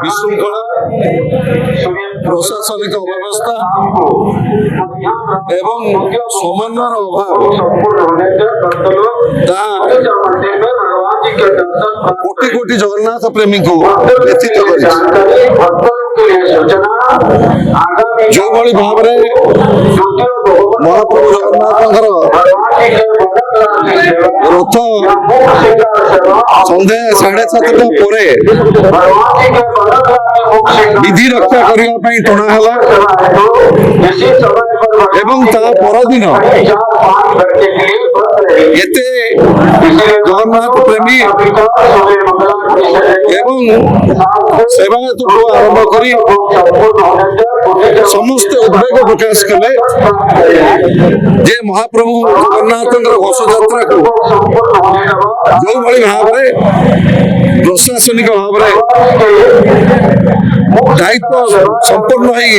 ବିଶୃଙ୍ଖଳା, ପ୍ରଶାସନିକ ଅବ୍ୟବସ୍ଥା ଏବଂ ସମନ୍ୱୟର ଅଭାବ ତାହା କୋଟି କୋଟି ଜଗନ୍ନାଥ ପ୍ରେମୀଙ୍କୁ ବ୍ୟଥିତ କରିଛି। ଯୋଉଭଳି ଭାବରେ ମହାପ୍ରଭୁ ଜଗନ୍ନାଥଙ୍କର ରଥ ସନ୍ଧ୍ୟା 7:30 ପରେ ବିଧି ରକ୍ଷା କରିବା ପାଇଁ ଟଣା ହେଲା ଏବଂ ତା ପରଦିନ ଏତେ ଜଗନ୍ନାଥ ପ୍ରେମୀ ଏବଂ ସେବାୟତଠୁ ଆରମ୍ଭ କରି ସମସ୍ତେ ଉଦ୍ବେଗ ପ୍ରକାଶ କଲେ ଯେ ମହାପ୍ରଭୁ ଜଗନ୍ନାଥଙ୍କର ଘୋଷଯାତ୍ରାକୁ ଯୋଉଭଳି ଭାବରେ ପ୍ରଶାସନିକ ଭାବରେ ଦାୟିତ୍ୱ ସମ୍ପନ୍ନ ହେଇ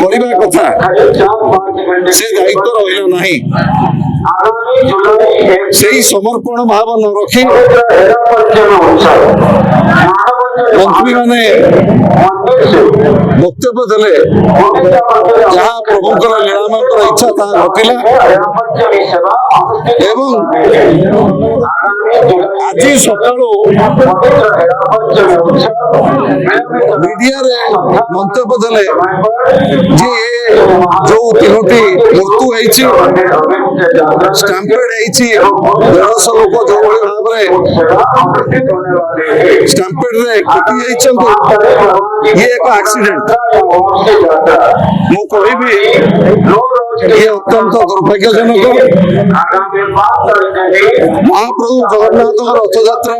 କରିବା କଥା ସେ ଦାୟିତ୍ୱ ରହିଲା ନାହିଁ। ସେହି ସମର୍ପଣ ଭାବ ନ ରଖି ମନ୍ତ୍ରୀମାନେ ବକ୍ତବ୍ୟ ଦେଲେ ଯାହା ପ୍ରଭୁଙ୍କର ଲୀଳାମୟଙ୍କର ଇଚ୍ଛା ତାହା ଘଟିଲା ଏବଂ ଆଜି ସକାଳୁ ମିଡିଆରେ ମନ୍ତବ୍ୟ ଦେଲେ ଯେ ଯୋଉ 3ଟି ମୃତ୍ୟୁ ହେଇଛି, ଷ୍ଟାମ୍ପେଡ ହେଇଛି, 150 ଲୋକ ଯୋଉଭଳି ଭାବରେ ଷ୍ଟାମ୍ପେଡରେ କ୍ଷତି ହେଇଛନ୍ତି, ଇଏ ଏକ ଆକ୍ସିଡେଣ୍ଟ। ମୁଁ କହିବି ଇଏ ଅତ୍ୟନ୍ତ ଦୁର୍ଭାଗ୍ୟଜନକ। ମହାପ୍ରଭୁ ଜଗନ୍ନାଥଙ୍କ ରଥଯାତ୍ରା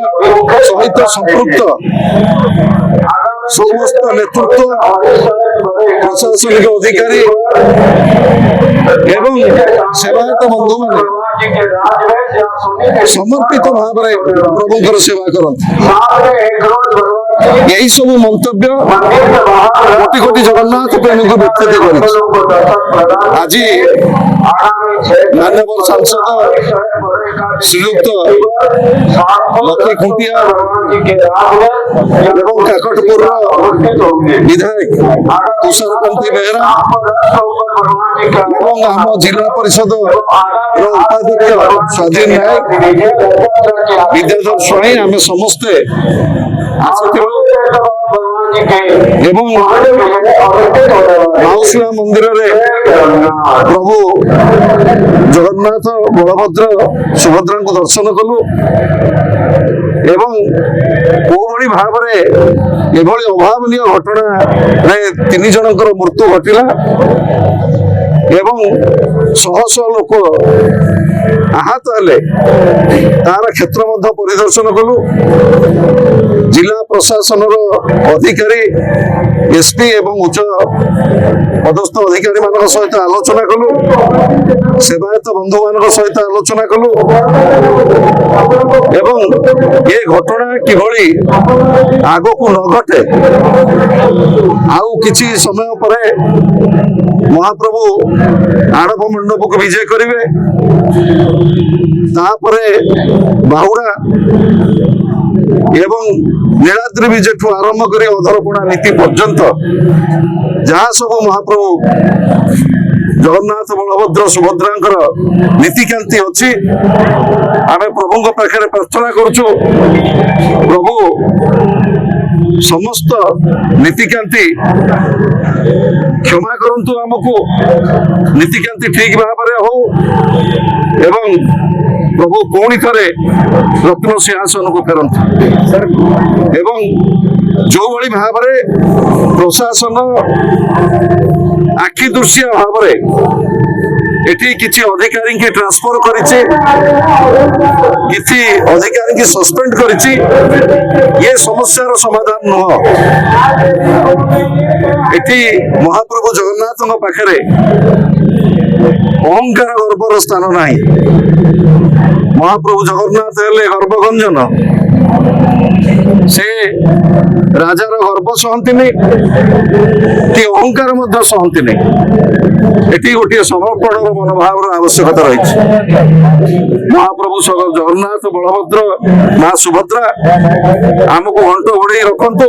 ସହିତ ସମ୍ପୃକ୍ତ ସମସ୍ତ ନେତୃତ୍ୱ, ପ୍ରଶାସନିକ ଅଧିକାରୀ ଏବଂ ସେବାୟତ ବନ୍ଧୁମାନେ ସମର୍ପିତ ଭାବରେ ପ୍ରଭୁଙ୍କର ସେବା କରନ୍ତି। ଏହି ସବୁ ମନ୍ତବ୍ୟ କୋଟି କୋଟି ଜଗନ୍ନାଥ ପ୍ରେମୀଙ୍କୁ ବ୍ୟଥିତ କରିଛି। ଆଜି ମାନ୍ୟବର ସାଂସଦ ଶ୍ରୀଯୁକ୍ତ ଲକ୍ଷ୍ମୀ ଖୁଣ୍ଟିଆ ଏବଂ କାକଟପୁରର ବିଧାୟକ ତୁଷାରକାନ୍ତି ବେହେରା ଏବଂ ଆମ ଜିଲ୍ଲା ପରିଷଦ ଉପାଧ୍ୟକ୍ଷ ସ୍ୱାଧୀନ ନାୟକ, ବିଦ୍ୟାଧର ସ୍ୱାଇଁ, ଆମେ ସମସ୍ତେ ଆସିଥିଲୁ ଏବଂ ମାଉସୀ ମା ମନ୍ଦିରରେ ପ୍ରଭୁ ଜଗନ୍ନାଥ, ବଳଭଦ୍ର, ସୁଭଦ୍ରାଙ୍କୁ ଦର୍ଶନ କଲୁ ଏବଂ କୋଉଭଳି ଭାବରେ ଏଭଳି ଅଭାବନୀୟ ଘଟଣାରେ 3 ଜଣଙ୍କର ମୃତ୍ୟୁ ଘଟିଲା ଏବଂ ଶହ ଶହ ଲୋକ ଆହତ ହେଲେ ତାର କ୍ଷେତ୍ର ମଧ୍ୟ ପରିଦର୍ଶନ କଲୁ। ଜିଲ୍ଲା ପ୍ରଶାସନର ଅଧିକାରୀ, ଏସପି ଏବଂ ଉଚ୍ଚ ପଦସ୍ଥ ଅଧିକାରୀ ମାନଙ୍କ ସହିତ ଆଲୋଚନା କଲୁ, ସେବାୟତ ବନ୍ଧୁ ମାନଙ୍କ ସହିତ ଆଲୋଚନା କଲୁ ଏବଂ ଏ ଘଟଣା କିଭଳି ଆଗକୁ ନ ଘଟେ, ଆଉ କିଛି ସମୟ ପରେ ମହାପ୍ରଭୁ ଆଡ଼ପ ମଣ୍ଡପକୁ ବିଜେ କରିବେ, ତାପରେ ବାହୁଡା ଏବଂ ନୀଳାଦ୍ରି ବିଜେଠୁ ଆରମ୍ଭ କରି ଅଧରପଣା ନୀତି ପର୍ଯ୍ୟନ୍ତ ଯାହା ସବୁ ମହାପ୍ରଭୁ ଜଗନ୍ନାଥ, ବଳଭଦ୍ର, ସୁଭଦ୍ରାଙ୍କର ନୀତିକାନ୍ତି ଅଛି, ଆମେ ପ୍ରଭୁଙ୍କ ପାଖରେ ପ୍ରାର୍ଥନା କରୁଛୁ ପ୍ରଭୁ ସମସ୍ତ ନୀତିକାନ୍ତି କ୍ଷମା କରନ୍ତୁ, ଆମକୁ ନୀତିକାନ୍ତି ଠିକ ଭାବରେ ହଉ ଏବଂ ପ୍ରଭୁ ପୁଣି ଥରେ ରତ୍ନ ସିଂହାସନକୁ ଫେରନ୍ତୁ ଏବଂ ଯୋଉଭଳି ଭାବରେ ପ୍ରଶାସନ ଆଖି ଦୃଶ୍ୟ ଭାବରେ ଏଠି କିଛି ଅଧିକାରୀଙ୍କୁ ଟ୍ରାନ୍ସଫର କରିଛି, କିଛି ଅଧିକାରୀଙ୍କୁ ସସ୍ପେଣ୍ଡ କରିଛି, ଏ ସମସ୍ୟାର ସମାଧାନ ନୁହଁ। ଏଠି ମହାପ୍ରଭୁ ଜଗନ୍ନାଥଙ୍କ ପାଖରେ ଅହଙ୍କାର ଗର୍ବର ସ୍ଥାନ ନାହିଁ। ମହାପ୍ରଭୁ ଜଗନ୍ନାଥ ହେଲେ ଗର୍ବଗଞ୍ଜନ, ସେ ରାଜାର ଗର୍ବ ସହନ୍ତିନି କି ଅହଙ୍କାର ମଧ୍ୟ ସହନ୍ତିନି। ଏଠି ଗୋଟିଏ ସମର୍ପଣର ମନୋଭାବର ଆବଶ୍ୟକତା ରହିଛି। ମହାପ୍ରଭୁ ଜଗନ୍ନାଥ, ବଳଭଦ୍ର, ମା ସୁଭଦ୍ରା ଆମକୁ ଘଣ୍ଟ ଘୋଡେଇ ରଖନ୍ତୁ।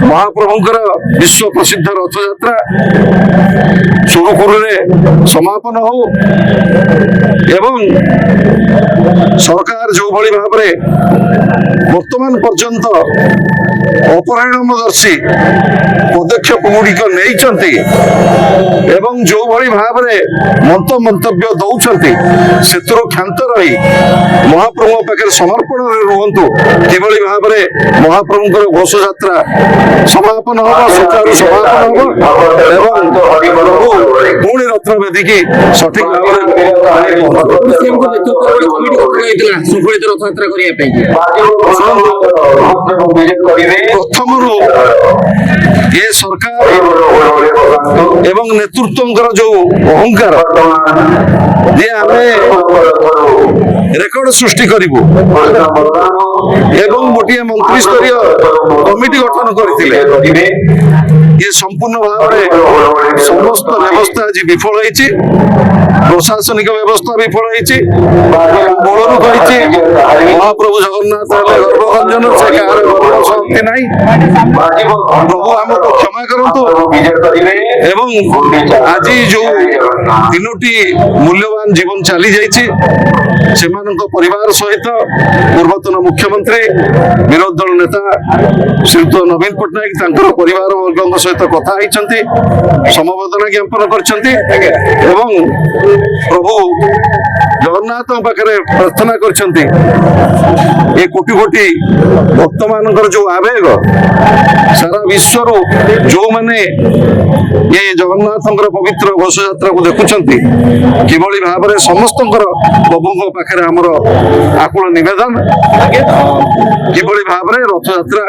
ମହାପ୍ରଭୁଙ୍କର ବିଶ୍ୱ ପ୍ରସିଦ୍ଧ ରଥଯାତ୍ରା ସୁରୁଖୁରୁରେ ସମାପନ ହଉ ଏବଂ ସରକାର ଯୋଉଭଳି ଭାବରେ ବର୍ତ୍ତମାନ ପର୍ଯ୍ୟନ୍ତ ଅପରିଣାମଦର୍ଶୀ ପଦକ୍ଷେପ ଗୁଡିକ ନେଇଛନ୍ତି ଏବଂ ଯୋଉଭଳି ଭାବରେ ମନ୍ତବ୍ୟ ଦଉଛନ୍ତି ସେଥିରୁ କ୍ଷାନ୍ତ ରହି ମହାପ୍ରଭୁଙ୍କ ପାଖରେ ସମର୍ପଣରେ ରୁହନ୍ତୁ। କିଭଳି ଭାବରେ ମହାପ୍ରଭୁଙ୍କର ଘୋଷଯାତ୍ରା ସମାପନ ହବ, ସୁଚାରୁ ସମାପନ ହବ ଏବଂ ପ୍ରଭୁ ପୁଣି ରତ୍ନ ବେଦିକି ସଠିକ ଭାବରେ ଶୃଙ୍ଖଳିତ ରଥଯାତ୍ରା କରିବା ପାଇଁ ପ୍ରଥମରୁ ଏ ସରକାର ଏବଂ ନେତୃତ୍ୱଙ୍କର ଯୋଉ ଅହଙ୍କାର ଯେ ଆମେ ରେକର୍ଡ ସୃଷ୍ଟି କରିବୁ ଏବଂ ଗୋଟିଏ ମନ୍ତ୍ରିସ୍ତରୀୟ କମିଟି ଗଠନ କରିଥିଲେ, ଇଏ ସମ୍ପୂର୍ଣ୍ଣ ଭାବରେ ସମସ୍ତ ବ୍ୟବସ୍ଥା ଆଜି ବିଫଳ ହେଇଛି। ପ୍ରଶାସନିକ ବ୍ୟବସ୍ଥା ବିଫଳ ହେଇଛି। ମୂଳରୁ କହିଛି ମହାପ୍ରଭୁ ଜଗନ୍ନାଥ ହେଲେ ଗର୍ଭଭଞ୍ଜନ, ସେ କାହାର ଗର୍ଭ ଶକ୍ତି ନାହିଁ। ପ୍ରଭୁ ଆମକୁ କ୍ଷମା କରନ୍ତୁ ଏବଂ ଆଜି ଯୋଉ ତିନୋଟି ମୂଲ୍ୟବାନ ଜୀବନ ଚାଲି ଯାଇଛି ସେମାନଙ୍କ ପରିବାର ସହିତ ପୂର୍ବତନ ମୁଖ୍ୟମନ୍ତ୍ରୀ, ବିରୋଧୀ ଦଳ ନେତା ଶ୍ରୀଯୁକ୍ତ ନବୀନ ପଟ୍ଟନାୟକ ତାଙ୍କର ପରିବାର ବର୍ଗଙ୍କ ସହିତ କଥା ହେଇଛନ୍ତି, ସମବେଦନା ଜ୍ଞାପନ କରିଛନ୍ତି ଏବଂ ପ୍ରଭୁ ଜଗନ୍ନାଥଙ୍କ ପାଖରେ ପ୍ରାର୍ଥନା କରିଛନ୍ତି ଏ କୋଟି କୋଟି ଭକ୍ତମାନଙ୍କର ଯୋଉ ଆବେଗ ସାରା ବିଶ୍ୱରୁ ଯୋଉମାନେ ଏ ଜଗନ୍ନାଥଙ୍କର ପବିତ୍ର ଘୋଷଯାତ୍ରାକୁ ଦେଖୁଛନ୍ତି, କିଭଳି ଭାବରେ ସମସ୍ତଙ୍କର ପ୍ରଭୁଙ୍କ ପାଖରେ ଆମର ଆକୁଳ ନିବେଦନ କିଭଳି ଭାବରେ ରଥଯାତ୍ରା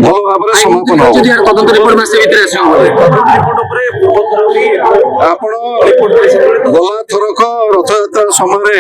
ଭଲ ଭାବରେ ସମାପନ ହବ। ଆପଣ ଗଲା ଥରକ ରଥଯାତ୍ରା ସମୟରେ